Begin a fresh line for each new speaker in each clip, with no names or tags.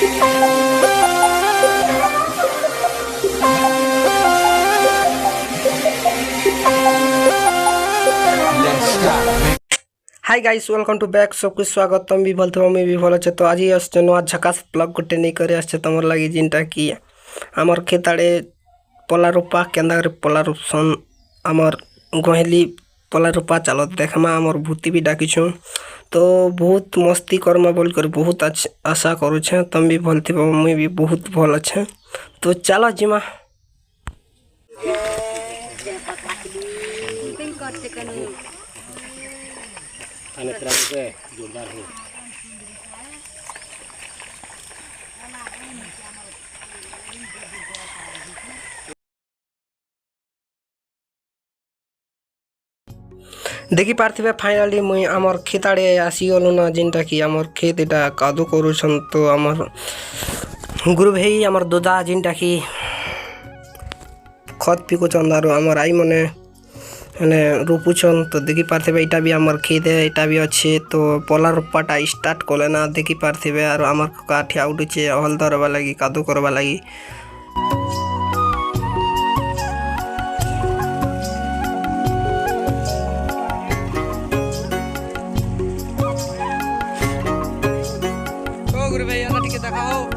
Hi guys welcome to back सबको स्वागत तुम भी भल थो मैं भी भल अच्छे। तो आज आसचे नुआ झकास ब्लॉग गोटे नहीं करे आसचे तुमर लगी जिनटा कि आमर खेत आड़े पला रोपा केंदा पला रोपसन आमर गहेली पला रोपा चलो देखमा आमर भूति भी डाकिछु। तो बहुत मस्ती करमा बोल कर बहुत आशा करुछे तुम भी भल थो मुई भी बहुत भल अच्छे। तो चलो जिमा जोरदार हो। देखी पार्थिबे फाइनाली मुई आमर खेत आड़े आसीगलु ना जिनटा कि आमर खेत एटा कादो करुछन। तो आमर गुरु भाई आमर दादा जिनटा कि खत पिकुछन आरो आमर आई मने रोपुछन। तो देखी पार्थिबे एटा भी आमर खेत है एटा भी अच्छे। तो पला रोपाटा स्टार्ट कले ना देखी पार्थिबे आरो आमर काठिया उठुचे हल धरवा लगी कादो करवा लगी। ओ गुरु भाई आना टिके देखाओ।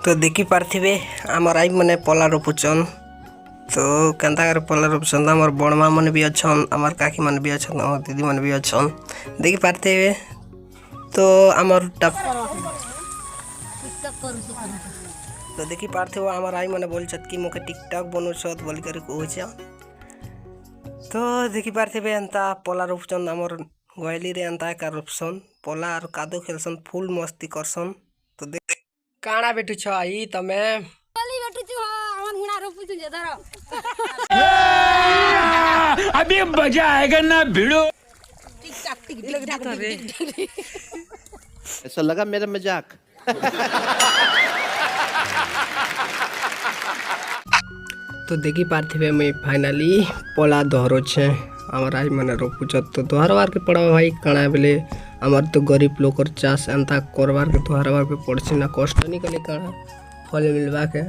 तो देखी पार्थिबे आमर आई मने पला रोपुचन। तो केंता कर पला रोपसन आमर बड़मा मन भी अच्छन आमर काकी मन भी अच्छन आमर दीदी मन भी अच्छन देखी पार्थिबे। तो आमर तो देखी पार्थिबे आमर आई मने बोलछत कि मोके टिकटॉक बनउछत बोल कर कहछ। तो देखी पार्थिबे एंता पला रोपसन आमर गयली रे एंता का रोपसन पला और कादो खेलसन फुल मस्ती करसन। तो देख काना बेटू छ आई तमे
पली बेटू छ हमन हुना रोपु छ जदर
अभी मजा आएगा ना भिड़ो।
टिक टिक
ऐसा लगा मेरा मजाक।
तो देखी पार्थिबे मैं फाइनली पला दोहरो छे आमर आई मने रोपुछत। तो दोहरवार के पड़ाव भाई काना बेले आमर तो गरीब लोकर चाष एंता करवार के दोहरवार के पड़छे ना कष्ट नहीं कले काना फल मिलवा के।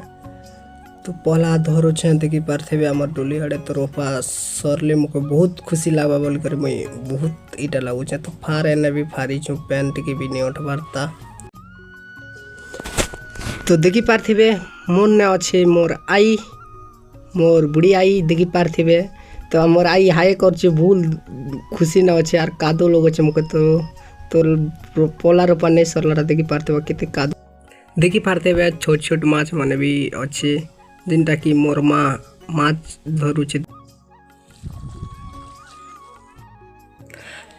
तो पला धरो छे देखी पार्थिबे आमर डोली आड़े तो रोपा सरले मुके बहुत खुशी लागबा बोल कर मैं बहुत इटा लागु छे। तो फार एने भी फारी छु पैंट के भी नहीं उठबारता। तो देखी पार्थिबे मोर ने अच्छे मोर आई मोर बुढ़ी आई देखी पार्थिबे। तो मोर आई हाय करछे भूल खुशी न अच्छे यार कादो लोग अच्छे मुके। तो पला रोपा नहीं सरला देखी पार्थिबे केते कादो देखी पार्थिबे छोट छोट माछ माने भी अच्छे जिनटा कि मोर माछ धरुछे।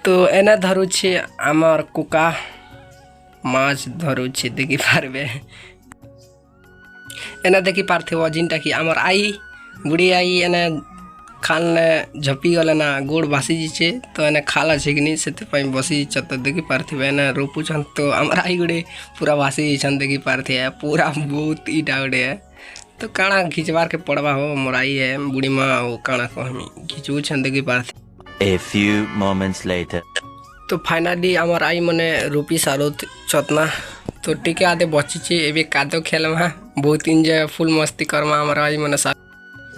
तो एना धरुछे आमर कुका माछ धरुछे देखी पारबे एना देखी पार्थिबे जिनटा कि आमर आई बुढ़ी आई एने खालने झपी गले ना गोड़ भासी जीचे। तो एने खाला छे कि नहीं से बसी तो देखी पार्थिबे एने रोपुछन। तो आमर आई गुड़े पूरा भासी जीछन देखी पार्थिबे पूरा बहुत ईटा गुड़े है। तो काना खिंचवार के पड़वा हो मोर आई है बुढ़ी माँ वो काना को हम खिंचुछन देखी पार्थिबे।
A few moments later.
तो फाइनली आमर आई मने रोपी सारो चतना। तो टिके आदे बची एबे कादो खेलमा बहुत एंजॉय फुल मस्ती करमा आमर आई मने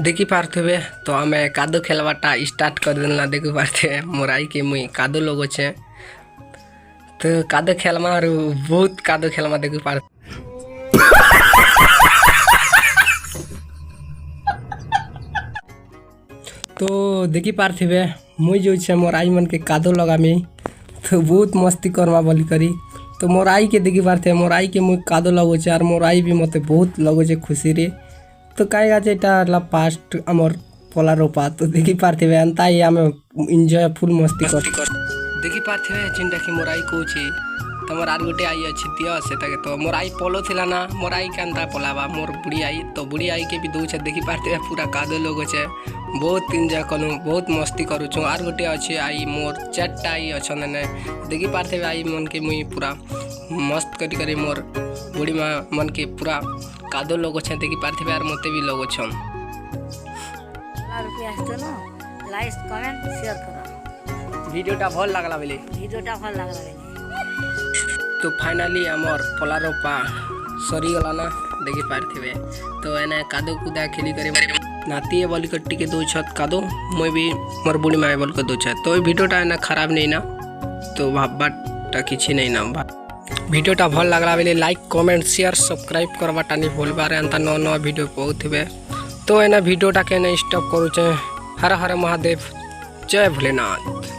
देखी पार्थिबे। तो आमे कादो खेलवाटा स्टार्ट कर देना देखी पार्थिबे मोर आई के मुई कादो लोग छे। तो कादो खेलमा और बहुत कादो खेलमा देखी पार्थिबे। तो देखी पार्थिबे मुई जो छे मोर आई मन के कादो लगामी तो बहुत मस्ती करमा बोली करी। तो मोर आई के देखी पार्थिबे मोर आई के मुई कादो लगो छे और मोर आई भी मते बहुत लगो छे खुशी रे। तो काई आज एटा फास्ट आमर पला रोपा। तो देखी पार्थिबे एंता ही आमे एंजॉय फुल मस्ती कर देखी पार्थिबे जिनटा कि मोर आई कहूचे। तो मोर आर गोटे आई अच्छी दियो से तक तो मोर आई पोलो थिला ना मोर आई केनता पोलावा मोर बुढ़ी आई तो बुढ़ी आई के भी दौचे देखी पारते पूरा कादो लोग छे बहुत एंजॉय करूँ बहुत मस्ती करूँ। आर गोटे अच्छे आई मोर 4टा आई अच्छा ने देखी पारते आई मन के मुई पूरा मस्त करी मोर बुढ़ी माँ मन के पूरा कादो लोग छे देखी पारते यार मते भी लोग छन।
रुपया आसतो ना लाइक कमेंट शेयर करो
वीडियोटा भल लागला बेले
भिडियोटा भल लागला बेले
तो फाइनाली आमर पला रोपा सरी गला ना देखी पारथिबे तो एने कादो कुदा खेली करे नाती बोल के टिके दो छत कादो मैं भी मोर बुढ़ी माए बोल के दो छत तो वीडियोटा एना खराब नहीं ना तो भाबटा किछि नहीं ना वीडियोटा भल लागला बेले लाइक कमेंट शेयर सब्सक्राइब करवाटा नहीं भूलबार एंता नवा वीडियो पाउथिबे तो एना वीडियोटा के स्टॉप करूचे। हर हर महादेव जय भोलेनाथ।